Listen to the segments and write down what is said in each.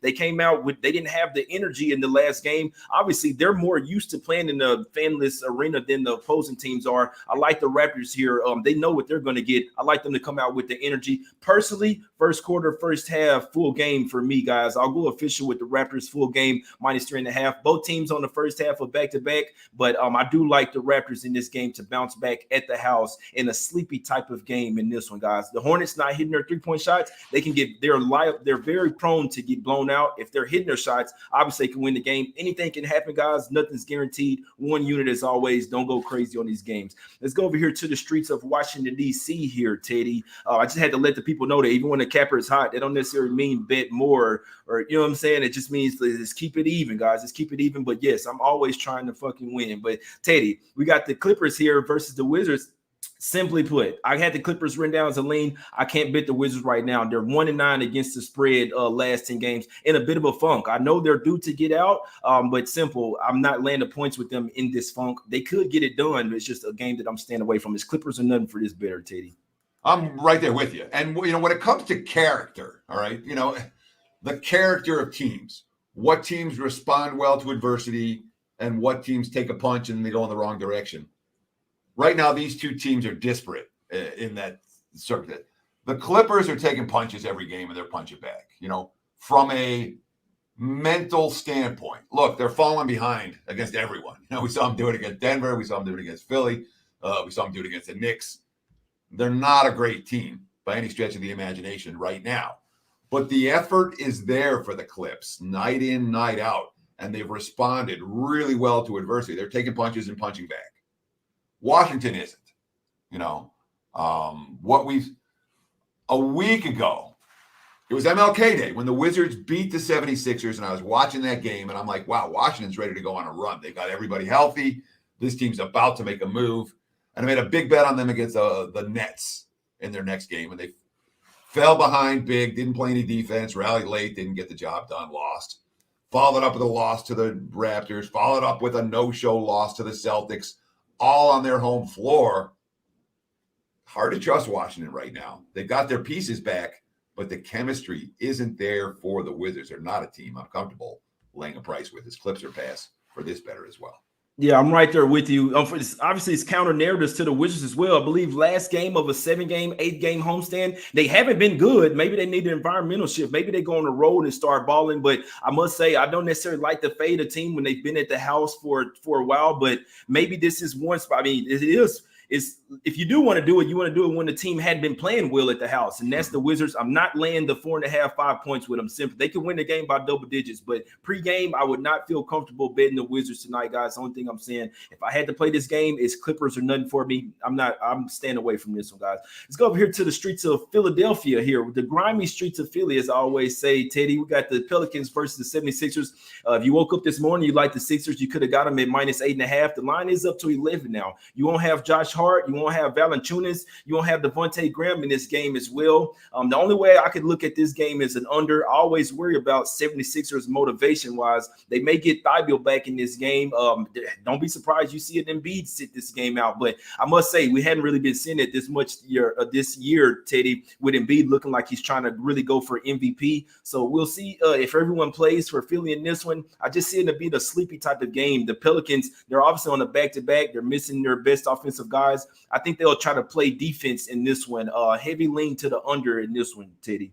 They came out with, they didn't have the energy in the last game. Obviously, they're more used to playing in the fanless arena than the opposing teams are. I like the Raptors here. They know what they're going to get. I like them to come out with the energy. Personally, first quarter, first half, full game for me, guys. I'll go official with the Raptors full game, -3.5. Both teams on the first half are back-to-back, but I do like the Raptors in this game to bounce back at the house in a sleepy type of game in this one, guys. The Hornets not hitting their three-point shots. They can get, they're very prone to get blown out. If they're hitting their shots, obviously they can win the game. Anything can happen, guys. Nothing's guaranteed. One unit as always. Don't go crazy on these games. Let's go over here to the streets of Washington, D.C. here, Teddy. I just had to let the people know that even when the capper is hot, they don't necessarily mean bet more, or you know what I'm saying? It just means let's keep it even, guys. Let's keep it even. But yes, I'm always trying to fucking win. But Teddy, we got the Clippers here versus the Wizards. Simply put, I had the Clippers written down as a lean. I can't bet the Wizards right now. They're 1-9 against the spread last 10 games, in a bit of a funk. I know they're due to get out, but simple, I'm not laying the points with them in this funk. They could get it done, but it's just a game that I'm staying away from. This Clippers are nothing for this better, Teddy. I'm right there with you. And, when it comes to character, all right, the character of teams, what teams respond well to adversity and what teams take a punch and they go in the wrong direction. Right now, these two teams are disparate in that circuit. The Clippers are taking punches every game and they're punching back, from a mental standpoint. Look, they're falling behind against everyone. We saw them do it against Denver. We saw them do it against Philly. We saw them do it against the Knicks. They're not a great team by any stretch of the imagination right now. But the effort is there for the Clips night in, night out. And they've responded really well to adversity. They're taking punches and punching back. Washington isn't. A week ago, it was MLK Day when the Wizards beat the 76ers, and I was watching that game, and I'm like, wow, Washington's ready to go on a run. They got everybody healthy. This team's about to make a move. And I made a big bet on them against the Nets in their next game, and they fell behind big, didn't play any defense, rallied late, didn't get the job done, lost. Followed up with a loss to the Raptors, followed up with a no-show loss to the Celtics, all on their home floor. Hard to trust Washington right now. They got their pieces back, but the chemistry isn't there for the Wizards. They're not a team I'm comfortable laying a price with. This Clips are pass for this better as well. Yeah, I'm right there with you. Obviously, it's counter narratives to the Wizards as well. I believe last game of a 7-game, 8-game homestand, they haven't been good. Maybe they need an environmental shift. Maybe they go on the road and start balling. But I must say, I don't necessarily like to fade a team when they've been at the house for a while. But maybe this is one spot. I mean, it is. If you do want to do it, you want to do it when the team hadn't been playing well at the house, and that's the Wizards. I'm not laying the 4.5, 5 points with them. Simply, they can win the game by double digits, but pre-game, I would not feel comfortable betting the Wizards tonight, guys. The only thing I'm saying, if I had to play this game, it's Clippers or nothing for me. I'm staying away from this one, guys. Let's go over here to the streets of Philadelphia here, the grimy streets of Philly, as I always say, Teddy. We got the Pelicans versus the 76ers. If you woke up this morning, you like the Sixers, you could have got them at -8.5. The line is up to 11 now. You won't have Josh Hart. You won't have Valanciunas. You won't have Devontae Graham in this game as well. The only way I could look at this game is an under. I always worry about 76ers motivation-wise. They may get Thibault back in this game. Don't be surprised you see an Embiid sit this game out. But I must say, we hadn't really been seeing it this much this year, Teddy, with Embiid looking like he's trying to really go for MVP. So we'll see if everyone plays for Philly in this one. I just see it to be the sleepy type of game. The Pelicans, they're obviously on the back-to-back. They're missing their best offensive guys. I think they'll try to play defense in this one. Heavy lean to the under in this one, Teddy.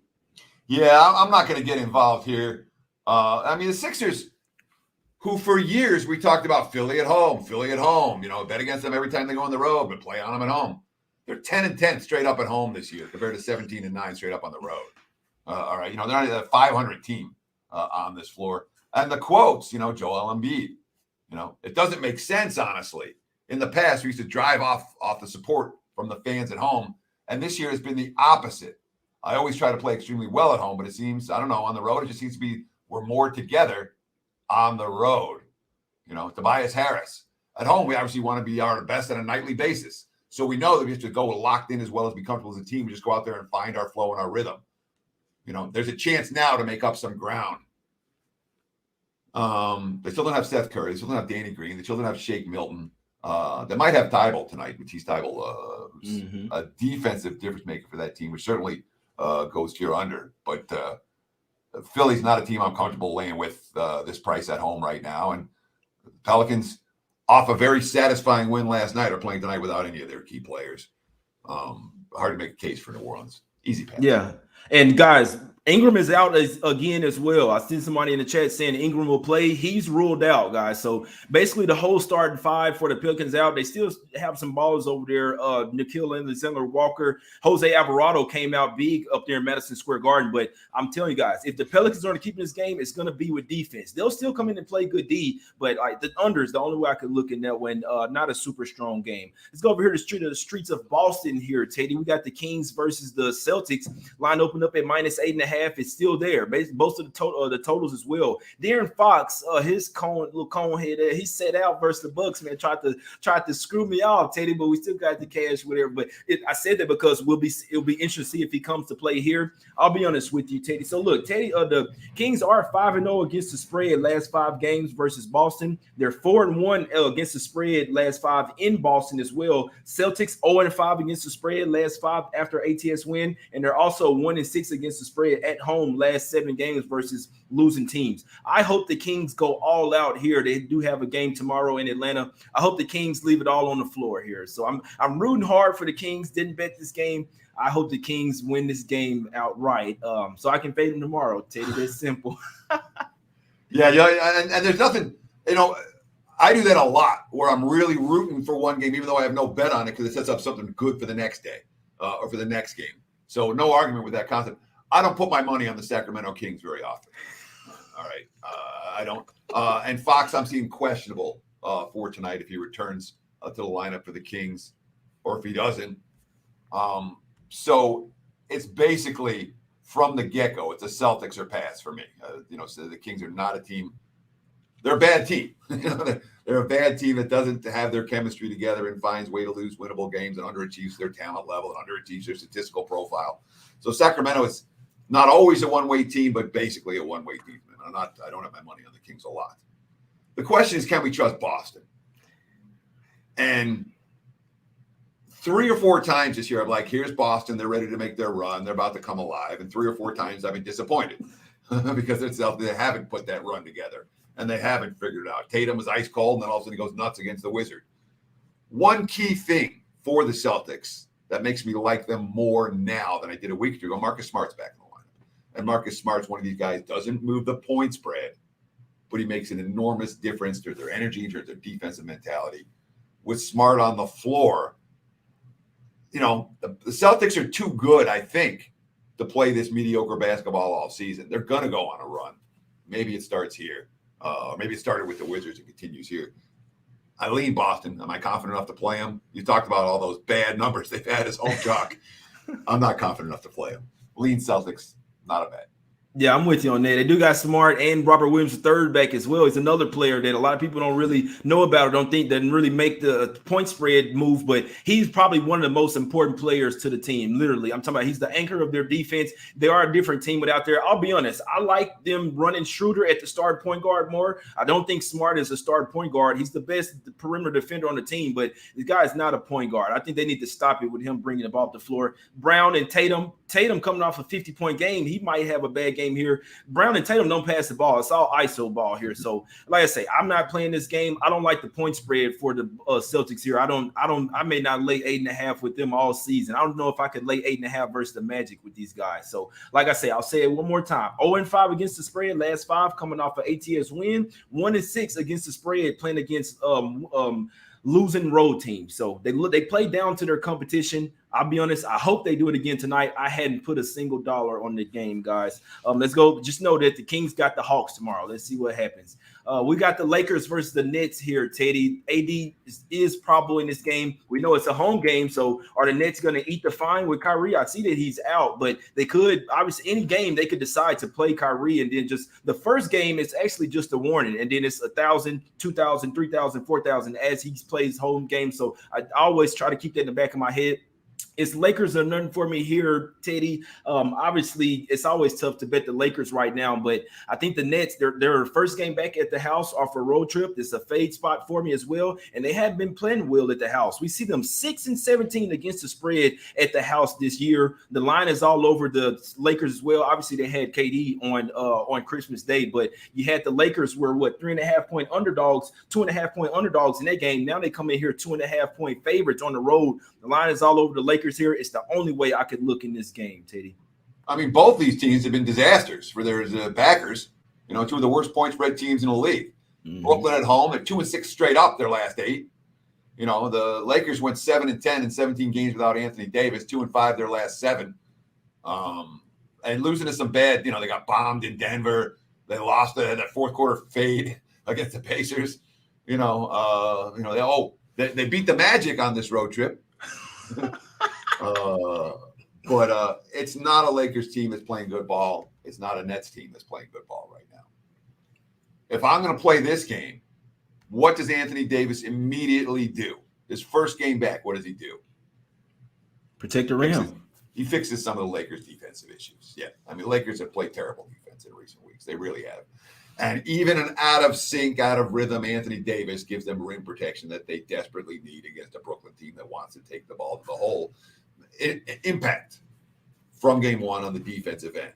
Yeah, I'm not going to get involved here. The Sixers, who for years we talked about Philly at home, bet against them every time they go on the road, but play on them at home. They're 10-10 straight up at home this year compared to 17-9 straight up on the road. All right, they're not a 500 team on this floor. And the quotes, Joel Embiid, it doesn't make sense, honestly. In the past, we used to drive off the support from the fans at home, and this year has been the opposite. I always try to play extremely well at home, but it seems, I don't know, on the road, it just seems to be we're more together on the road. Tobias Harris. At home, we obviously want to be our best on a nightly basis. So we know that we have to go locked in as well as be comfortable as a team. We just go out there and find our flow and our rhythm. There's a chance now to make up some ground. They still don't have Seth Curry. They still don't have Danny Green. They still don't have Shake Milton. They might have Thibault tonight, Matisse Thibault, who's a defensive difference maker for that team, which certainly goes to your under. But Philly's not a team I'm comfortable laying with this price at home right now. And the Pelicans, off a very satisfying win last night, are playing tonight without any of their key players. Hard to make a case for New Orleans. Easy pass. Yeah. And guys, Ingram is out again as well. I see somebody in the chat saying Ingram will play. He's ruled out, guys. So basically the whole starting five for the Pelicans out. They still have some ballers over there. Nikhil Alexander-Walker, Jose Alvarado came out big up there in Madison Square Garden. But I'm telling you guys, if the Pelicans are going to keep this game, it's going to be with defense. They'll still come in and play good D, but like the under is the only way I could look in that one. Not a super strong game. Let's go over here to the streets of Boston here, Teddy. We got the Kings versus the Celtics. Line opened up at -8.5. It's still there. Most of the totals as well. De'Aaron Fox, his little cone head, he set out versus the Bucks. Man, tried to screw me off, Teddy, but we still got the cash, whatever. But I said that because it'll be interesting to see if he comes to play here. I'll be honest with you, Teddy. So look, Teddy, the Kings are 5-0 against the spread last 5 games versus Boston. They're 4-1 against the spread last 5 in Boston as well. Celtics 0-5 against the spread last 5 after ATS win, and they're also 1-6 against the spread at home last 7 games versus losing teams. I hope the Kings go all out here. They do have a game tomorrow in Atlanta. I hope the Kings leave it all on the floor here. So I'm rooting hard for the Kings. Didn't bet this game. I hope the Kings win this game outright. So I can fade them tomorrow, Teddy. That's simple. Yeah, and there's nothing, I do that a lot where I'm really rooting for one game, even though I have no bet on it because it sets up something good for the next day or for the next game. So no argument with that concept. I don't put my money on the Sacramento Kings very often. All right. I don't. And Fox, I'm seeing questionable for tonight if he returns to the lineup for the Kings or if he doesn't. So it's basically from the get-go, it's a Celtics or pass for me. So the Kings are not a team. They're a bad team. They're a bad team that doesn't have their chemistry together and finds way to lose winnable games and underachieves their talent level and underachieves their statistical profile. So Sacramento is not always a one-way team, but basically a one-way team. And I don't have my money on the Kings a lot. The question is, can we trust Boston? And 3 or 4 times this year, I'm like, here's Boston. They're ready to make their run. They're about to come alive. And 3 or 4 times I've been disappointed because they haven't put that run together and they haven't figured it out. Tatum was ice cold, and then all of a sudden he goes nuts against the Wizards. One key thing for the Celtics that makes me like them more now than I did a week ago, Marcus Smart's back in the lineup. And Marcus Smart's one of these guys, doesn't move the point spread, but he makes an enormous difference to their energy, to their defensive mentality. With Smart on the floor, the Celtics are too good, I think, to play this mediocre basketball all season. They're going to go on a run. Maybe it starts here. Maybe it started with the Wizards and continues here. I lean Boston. Am I confident enough to play them? You talked about all those bad numbers they've had as home chalk. I'm not confident enough to play them. Lean Celtics, not a bet. Yeah, I'm with you on that. They do got Smart and Robert Williams III back as well. He's another player that a lot of people don't really know about or don't think doesn't really make the point spread move, but he's probably one of the most important players to the team. Literally, I'm talking about he's the anchor of their defense. They are a different team without there. I'll be honest. I like them running Schroeder at the start point guard more. I don't think Smart is a start point guard. He's the best perimeter defender on the team, but the guy is not a point guard. I think they need to stop it with him bringing the ball up the floor. Brown and Tatum coming off a 50-point game, he might have a bad game here. Brown and Tatum don't pass the ball. It's all ISO ball here. So, like I say, I'm not playing this game. I don't like the point spread for the Celtics here. I may not lay 8.5 with them all season. I don't know if I could lay 8.5 versus the Magic with these guys. So, like I say, I'll say it one more time. 0-5 against the spread, last 5 coming off an ATS win. 1-6 against the spread, playing against losing road teams. So they play down to their competition. I'll be honest, I hope they do it again tonight. I hadn't put a single dollar on the game, guys. Let's go. Just know that the Kings got the Hawks tomorrow. Let's see what happens. We got the Lakers versus the Nets here, Teddy. AD is probable in this game. We know it's a home game, so are the Nets going to eat the fine with Kyrie? I see that he's out, but they could, obviously, any game they could decide to play Kyrie, and then just the first game is actually just a warning, and then it's 1,000, 2,000, 3,000, 4,000 as he plays home games. So I always try to keep that in the back of my head. It's Lakers or nothing for me here, Teddy. Obviously, it's always tough to bet the Lakers right now, but I think the Nets, their first game back at the house off a road trip. It's a fade spot for me as well, and they have been playing well at the house. We see them 6-17 against the spread at the house this year. The line is all over the Lakers as well. Obviously, they had KD on Christmas Day, but you had the Lakers were 3.5 point underdogs, 2.5 point underdogs in that game. Now they come in here 2.5 point favorites on the road. The line is all over the Lakers here. It's the only way I could look in this game, Teddy. I mean, both these teams have been disasters for their backers. Two of the worst point spread teams in the league. Mm-hmm. Brooklyn at home, they're 2-6 straight up their last 8. The Lakers went 7-10 in 17 games without Anthony Davis, 2-5 their last 7. And losing to some bad, they got bombed in Denver. They lost that fourth quarter fade against the Pacers. They beat the Magic on this road trip. But it's not a Lakers team that's playing good ball. It's not a Nets team that's playing good ball right now. If I'm going to play this game, what does Anthony Davis immediately do? His first game back, what does he do? Protect the rim. He fixes some of the Lakers' defensive issues. Yeah, I mean, Lakers have played terrible defense in recent weeks. They really have. And even an out of sync, out of rhythm Anthony Davis gives them rim protection that they desperately need against a Brooklyn team that wants to take the ball to the hole. Impact from game one on the defensive end.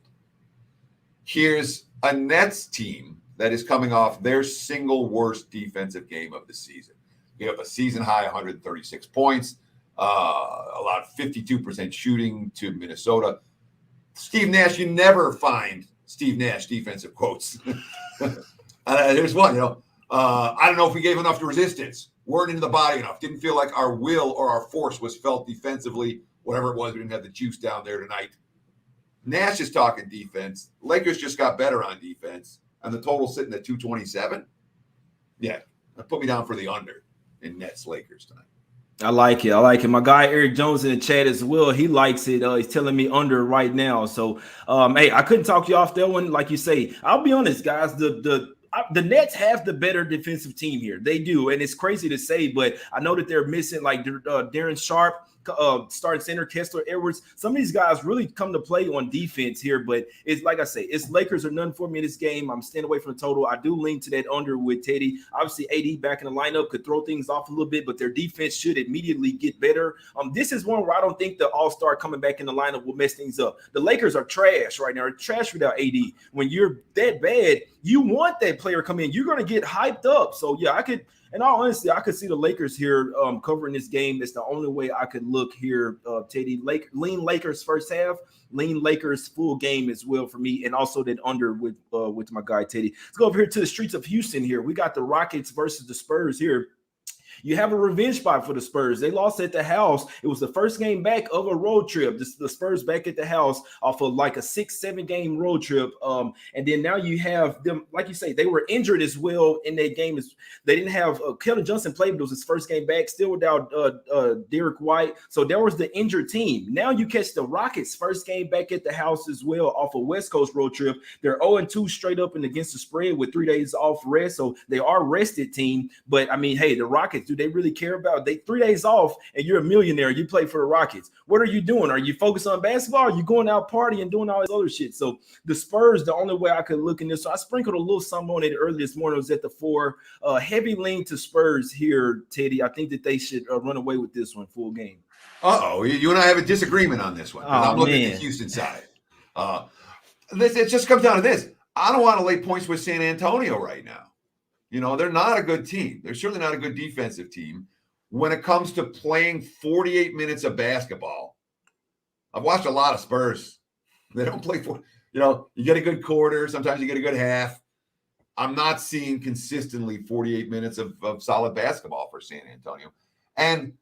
Here's a Nets team that is coming off their single worst defensive game of the season. They have a season high 136 points, allowed 52% shooting to Minnesota. Steve Nash, you never find Steve Nash defensive quotes. There's one, I don't know if we gave enough to resistance, weren't into the body enough, didn't feel like our will or our force was felt defensively, whatever it was, we didn't have the juice down there tonight. Nash is talking defense. Lakers just got better on defense, and the total sitting at 227. Yeah, put me down for the under in Nets Lakers tonight. I like it. My guy Eric Jones in the chat as well. He likes it. He's telling me under right now. So, hey, I couldn't talk you off that one. Like you say, I'll be honest, guys. The Nets have the better defensive team here. They do, and it's crazy to say, but I know that they're missing like Darren Sharp, starting center Kessler Edwards. Some of these guys really come to play on defense here, but it's like I say, it's Lakers or none for me in this game. I'm staying away from the total. I do lean to that under with Teddy. Obviously, AD back in the lineup could throw things off a little bit, but their defense should immediately get better. This is one where I don't think the All-Star coming back in the lineup will mess things up. The Lakers are trash right now. They're trash without AD. When you're that bad, you want that player come in. You're going to get hyped up. So, yeah, in all honesty, I could see the Lakers here covering this game. It's the only way I could look here, Teddy. Lean Lakers first half, lean Lakers full game as well for me, and also that under with my guy Teddy. Let's go over here to the streets of Houston here. We got the Rockets versus the Spurs here. You have a revenge spot for the Spurs. They lost at the house. It was the first game back of a road trip. The Spurs back at the house off of like a 6-7 game road trip. And then now you have them, like you say, they were injured as well in that game. They didn't have Keldon Johnson played, but it was his first game back, still without Derek White. So there was the injured team. Now you catch the Rockets first game back at the house as well off a West Coast road trip. They're 0-2 straight up and against the spread with 3 days off rest. So they are rested team. But I mean, hey, the Rockets, do they really care about? They 3 days off and you're a millionaire. You play for the Rockets. What are you doing? Are you focused on basketball? Or are you going out partying, doing all this other shit? So the Spurs, the only way I could look in this. So I sprinkled a little something on it early this morning. It was at the 4. Heavy lean to Spurs here, Teddy. I think that they should run away with this one full game. Uh-oh. You and I have a disagreement on this one. I'm looking at the Houston side. It just comes down to this. I don't want to lay points with San Antonio right now. They're not a good team. They're certainly not a good defensive team. When it comes to playing 48 minutes of basketball, I've watched a lot of Spurs. They don't play you get a good quarter. Sometimes you get a good half. I'm not seeing consistently 48 minutes of solid basketball for San Antonio. And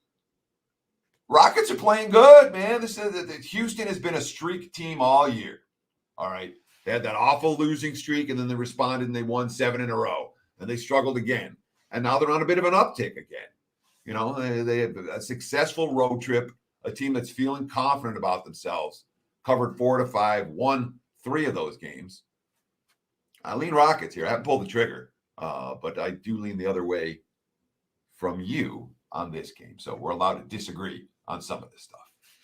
Rockets are playing good, man. Houston has been a streak team all year. All right. They had that awful losing streak, and then they responded and they won 7 in a row. And they struggled again. And now they're on a bit of an uptick again. They have a successful road trip, a team that's feeling confident about themselves, covered 4 to 5, won 3 of those games. I lean Rockets here. I haven't pulled the trigger, but I do lean the other way from you on this game. So we're allowed to disagree on some of this stuff.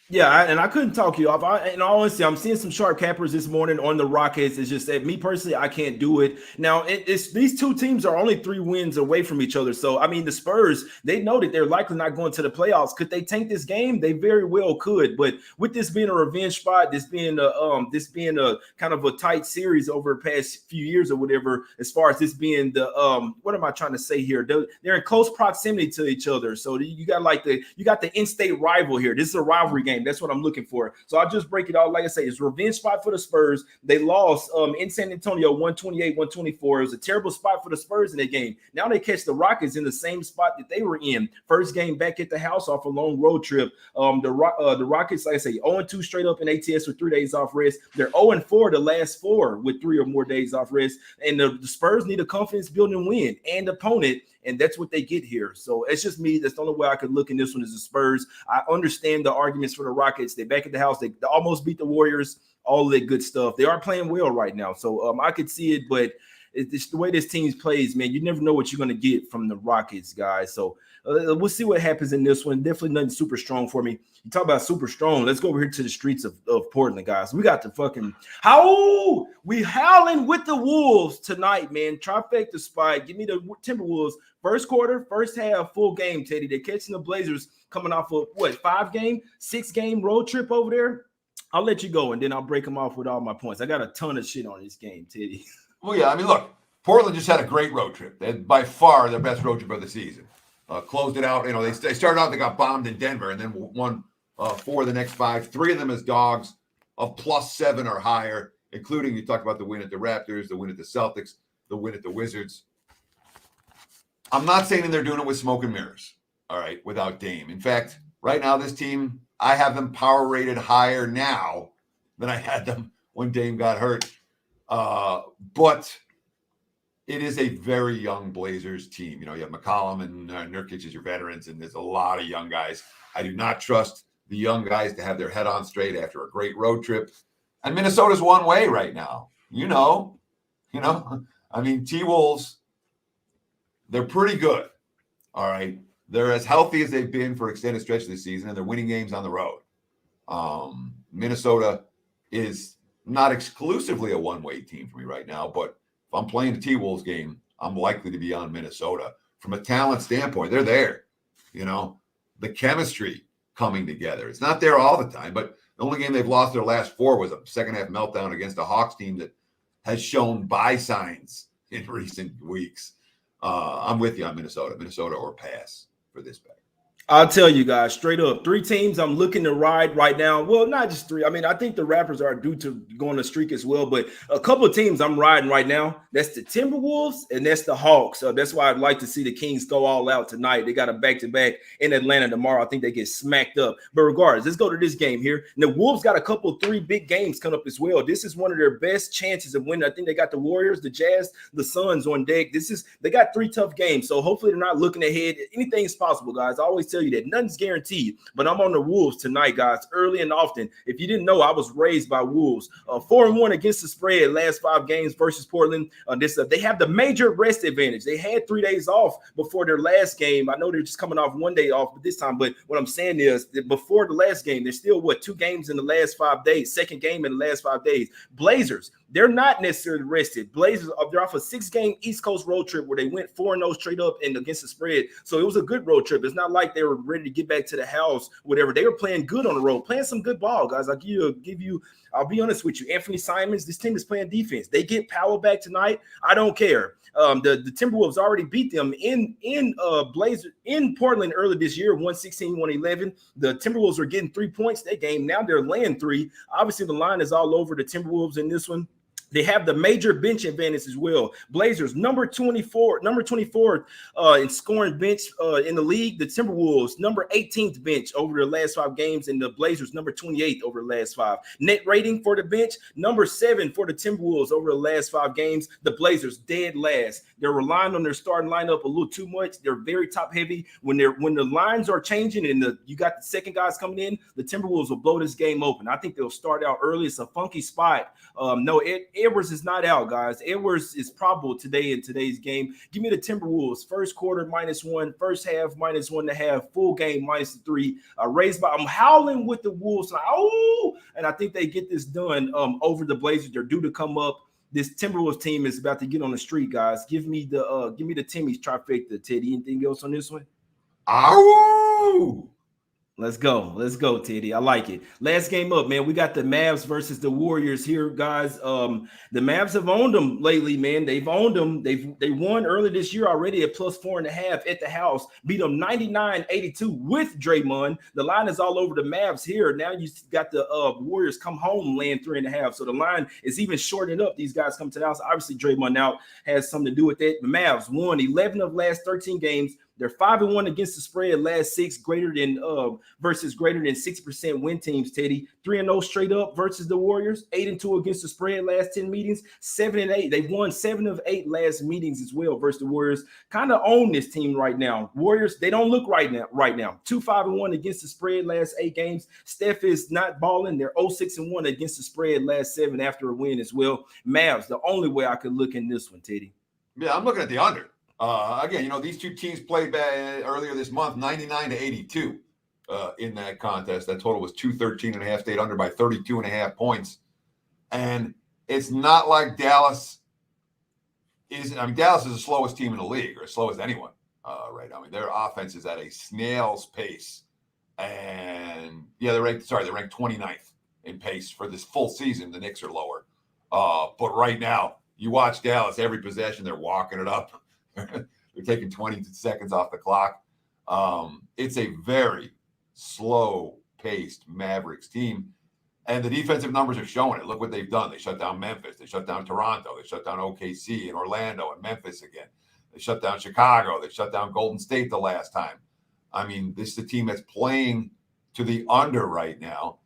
Yeah, and I couldn't talk you off. In all honesty, I'm seeing some sharp cappers this morning on the Rockets. It's just that me personally, I can't do it. Now, it's these two teams are only 3 wins away from each other. So, I mean, the Spurs, they know that they're likely not going to the playoffs. Could they tank this game? They very well could. But with this being a revenge spot, this being a kind of a tight series over the past few years or whatever, as far as this being the what am I trying to say here? They're in close proximity to each other. So you got the in-state rival here. This is a rivalry game. That's what I'm looking for. So I'll just break it out. Like I say, it's a revenge spot for the Spurs. They lost in San Antonio 128-124. It was a terrible spot for the Spurs in that game. Now they catch the Rockets in the same spot that they were in. First game back at the house off a long road trip. The Rockets, like I say, 0-2 straight up in ATS with 3 days off rest. They're 0-4 the last 4 with 3 or more days off rest. And the Spurs need a confidence building win and opponent. And that's what they get here. So it's just me. That's the only way I could look in this one is the Spurs. I understand the arguments for the Rockets. They're back at the house. They almost beat the Warriors, all of that good stuff. They are playing well right now. So I could see it, but it's the way this team plays, man. You never know what you're going to get from the Rockets, guys. So we'll see what happens in this one. Definitely nothing super strong for me. You talk about super strong. Let's go over here to the streets of Portland, guys. We got the fucking we howling with the Wolves tonight, man. Trifecta spot. Give me the Timberwolves. First quarter, first half, full game, Teddy. They're catching the Blazers coming off of 6-game road trip over there. I'll let you go, and then I'll break them off with all my points. I got a ton of shit on this game, Teddy. Well, yeah, I mean, look, Portland just had a great road trip. They had by far their best road trip of the season. Closed it out. You know, they started out, they got bombed in Denver, and then won 4 of the next 5. 3 of them as dogs of +7 or higher, including you talked about the win at the Raptors, the win at the Celtics, the win at the Wizards. I'm not saying they're doing it with smoke and mirrors, all right, without Dame. In fact, right now, this team, I have them power rated higher now than I had them when Dame got hurt. But it is a very young Blazers team. You know, you have McCollum and Nurkic as your veterans, and there's a lot of young guys. I do not trust the young guys to have their head on straight after a great road trip. And Minnesota's one way right now. You know, I mean, T-Wolves, they're pretty good. All right. They're as healthy as they've been for extended stretch this season, and they're winning games on the road. Minnesota is not exclusively a one-way team for me right now, but if I'm playing the T-Wolves game, I'm likely to be on Minnesota. From a talent standpoint, they're there. You know, the chemistry coming together. It's not there all the time, but the only game they've lost their last 4 was a second-half meltdown against a Hawks team that has shown buy signs in recent weeks. I'm with you on Minnesota or pass for this bet. I'll tell you guys straight up, 3 teams I'm looking to ride right now. Well, not just 3. I mean, I think the Raptors are due to go on a streak as well, but a couple of teams I'm riding right now. That's the Timberwolves and that's the Hawks. So that's why I'd like to see the Kings go all out tonight. They got a back-to-back in Atlanta tomorrow. I think they get smacked up. But regardless, let's go to this game here. And the Wolves got a couple 3 big games coming up as well. This is one of their best chances of winning. I think they got the Warriors, the Jazz, the Suns on deck. They got 3 tough games. So hopefully they're not looking ahead. Anything's possible, guys. I always tell you that nothing's guaranteed, but I'm on the Wolves tonight, guys, early and often. If you didn't know, I was raised by Wolves. 4-1 against the spread last 5 games versus Portland. They have the major rest advantage. They had 3 days off before their last game. I know they're just coming off 1 day off this time, but what I'm saying is that before the last game, there's still 2 games in the last 5 days, second game in the last 5 days. Blazers, they're not necessarily rested. Blazers, they're off a 6-game East Coast road trip where they went 4-0 straight up and against the spread. So it was a good road trip. It's not like they were ready to get back to the house, whatever. They were playing good on the road, playing some good ball, guys. I'll be honest with you. Anthony Simons, this team is playing defense. They get power back tonight. I don't care. The Timberwolves already beat them in Portland earlier this year, 116-111. The Timberwolves are getting 3 points that game. Now they're laying 3. Obviously, the line is all over the Timberwolves in this one. They have the major bench advantage as well. Blazers, number 24 in scoring bench in the league. The Timberwolves, number 18th bench over the last 5 games, and the Blazers, number 28th over the last 5. Net rating for the bench, number 7 for the Timberwolves over the last 5 games. The Blazers, dead last. They're relying on their starting lineup a little too much. They're very top heavy. When the lines are changing and you got the second guys coming in, the Timberwolves will blow this game open. I think they'll start out early. It's a funky spot. Edwards is not out, guys. Edwards is probable today in today's game. Give me the Timberwolves. First quarter -1, first half -1.5, full game -3. I'm howling with the Wolves. And I think they get this done over the Blazers. They're due to come up. This Timberwolves team is about to get on the street, guys. Give me the Timmy's trifecta, Teddy. Anything else on this one? Ow! Let's go, Teddy. I like it. Last game up, man. We got the Mavs versus the Warriors here, guys. The Mavs have owned them lately, man. They've owned them. They won early this year already at +4.5 at the house. Beat them 99-82 with Draymond. The line is all over the Mavs here. Now you got the Warriors come home laying 3.5. So the line is even shortening up. These guys come to the house. Obviously, Draymond out has something to do with it. The Mavs won 11 of last 13 games. They're 5-1 against the spread last 6, versus greater than 6% win teams, Teddy. 3-0 straight up versus the Warriors. 8-2 against the spread last 10 meetings. 7-8. They've won 7 of 8 last meetings as well versus the Warriors. Kind of own this team right now. Warriors, they don't look right now. 2-5-1 against the spread last 8 games. Steph is not balling. They're 0-6-1 against the spread last 7 after a win as well. Mavs, the only way I could look in this one, Teddy. Yeah, I'm looking at the under. Again, these two teams played back earlier this month, 99-82 in that contest. That total was 213.5, stayed under by 32.5 points. And it's not like Dallas is. Dallas is the slowest team in the league, or as slow as anyone right now. Their offense is at a snail's pace. And yeah, they're ranked 29th in pace for this full season. The Knicks are lower. But right now, you watch Dallas, every possession, they're walking it up. They're taking 20 seconds off the clock. It's a very slow-paced Mavericks team, and the defensive numbers are showing it. Look what they've done. They shut down Memphis. They shut down Toronto. They shut down OKC and Orlando and Memphis again. They shut down Chicago. They shut down Golden State the last time. This is the team that's playing to the under right now.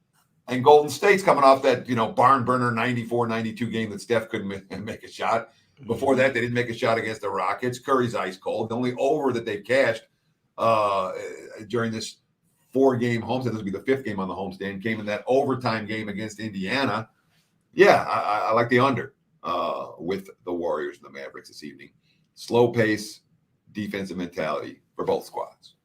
And Golden State's coming off that, barn burner 94-92 game that Steph couldn't make a shot. Before that, they didn't make a shot against the Rockets. Curry's ice cold. The only over that they cashed during this 4-game homestand, this will be the 5th game on the homestand, came in that overtime game against Indiana. Yeah, I like the under with the Warriors and the Mavericks this evening. Slow pace, defensive mentality for both squads.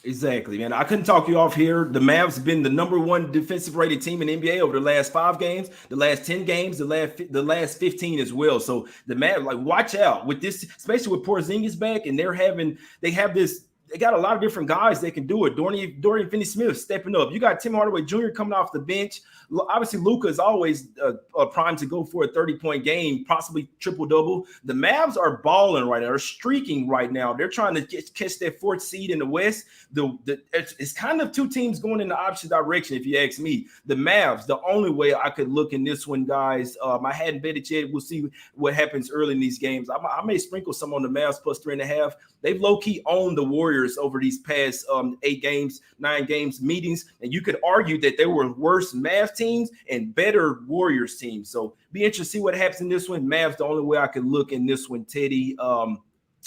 Exactly, man. I couldn't talk you off here. The Mavs have been the #1 defensive rated team in NBA over the last 5 games, the last 10 games, the last 15 as well. So the Mavs, watch out with this, especially with Porzingis back, and they got a lot of different guys that can do it. Dorian Finney-Smith stepping up. You got Tim Hardaway Jr. coming off the bench. Obviously, Luka is always primed to go for a 30-point game, possibly triple-double. The Mavs are balling right now. They're streaking right now. They're trying to catch that 4th seed in the West. It's kind of 2 teams going in the opposite direction, if you ask me. The Mavs, the only way I could look in this one, guys. I hadn't betted yet. We'll see what happens early in these games. I may sprinkle some on the Mavs +3.5. They've low-key owned the Warriors over these past 8 games, 9 games meetings, and you could argue that they were worse Mavs teams and better Warriors teams. So be interested to see what happens in this one. Mavs, the only way I could look in this one, Teddy.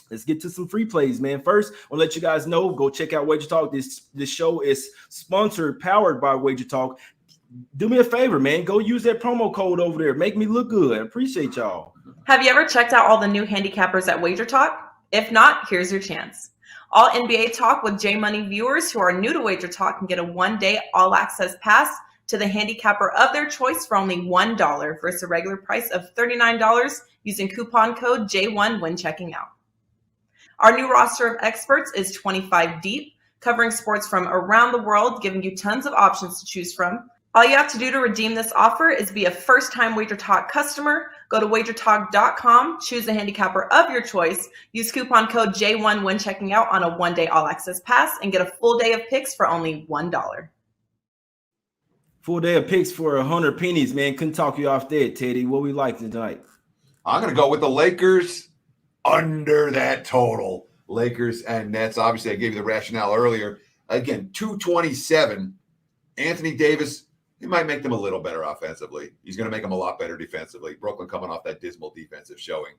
Let's get to some free plays, man. First, I'll let you guys know, go check out WagerTalk. This show is powered by WagerTalk. Do me a favor, man. Go use that promo code over there. Make me look good. I appreciate y'all. Have you ever checked out all the new handicappers at WagerTalk? If not, here's your chance. All NBA Talk with J Money viewers who are new to WagerTalk can get a 1-day all-access pass to the handicapper of their choice for only $1 versus a regular price of $39 using coupon code J1 when checking out. Our new roster of experts is 25 deep, covering sports from around the world, giving you tons of options to choose from. All you have to do to redeem this offer is be a first-time WagerTalk customer. Go to WagerTalk.com, choose the handicapper of your choice, use coupon code J1 when checking out on a 1-day all-access pass, and get a full day of picks for only $1. Full day of picks for 100 pennies, man. Couldn't talk you off there, Teddy. What we like tonight? I'm going to go with the Lakers under that total. Lakers and Nets. Obviously, I gave you the rationale earlier. Again, 227. Anthony Davis, he might make them a little better offensively. He's going to make them a lot better defensively. Brooklyn coming off that dismal defensive showing.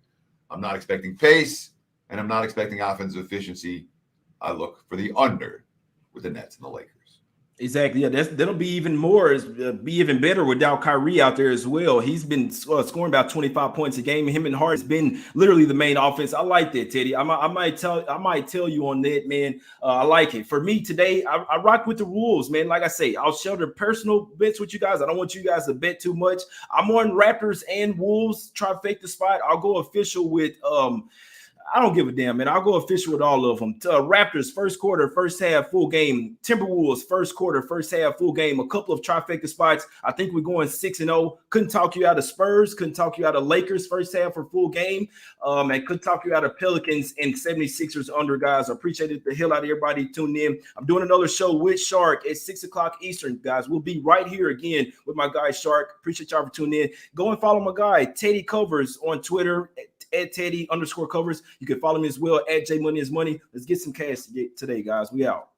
I'm not expecting pace, and I'm not expecting offensive efficiency. I look for the under with the Nets and the Lakers. Exactly. Yeah, that'll be even more, be even better without Kyrie out there as well. He's been scoring about 25 points a game. Him and Hart has been literally the main offense. I like that, Teddy. I might tell you on that, man. I like it. For me today, I rock with the Wolves, man. Like I say, I'll shelter personal bets with you guys. I don't want you guys to bet too much. I'm on Raptors and Wolves. Try to fake the spot. I'll go official with I don't give a damn, man. I'll go official with all of them. Raptors, first quarter, first half, full game. Timberwolves, first quarter, first half, full game. A couple of trifecta spots. I think we're going 6-0. Couldn't talk you out of Spurs. Couldn't talk you out of Lakers, first half or full game. And couldn't talk you out of Pelicans and 76ers under, guys. I appreciate it. The hell out of everybody tuned in. I'm doing another show with Shark at 6 o'clock Eastern, guys. We'll be right here again with my guy, Shark. Appreciate y'all for tuning in. Go and follow my guy, Teddy Covers, on Twitter at Teddy_Covers. You can follow me as well at J Money is Money. Let's get some cash today, guys. We out.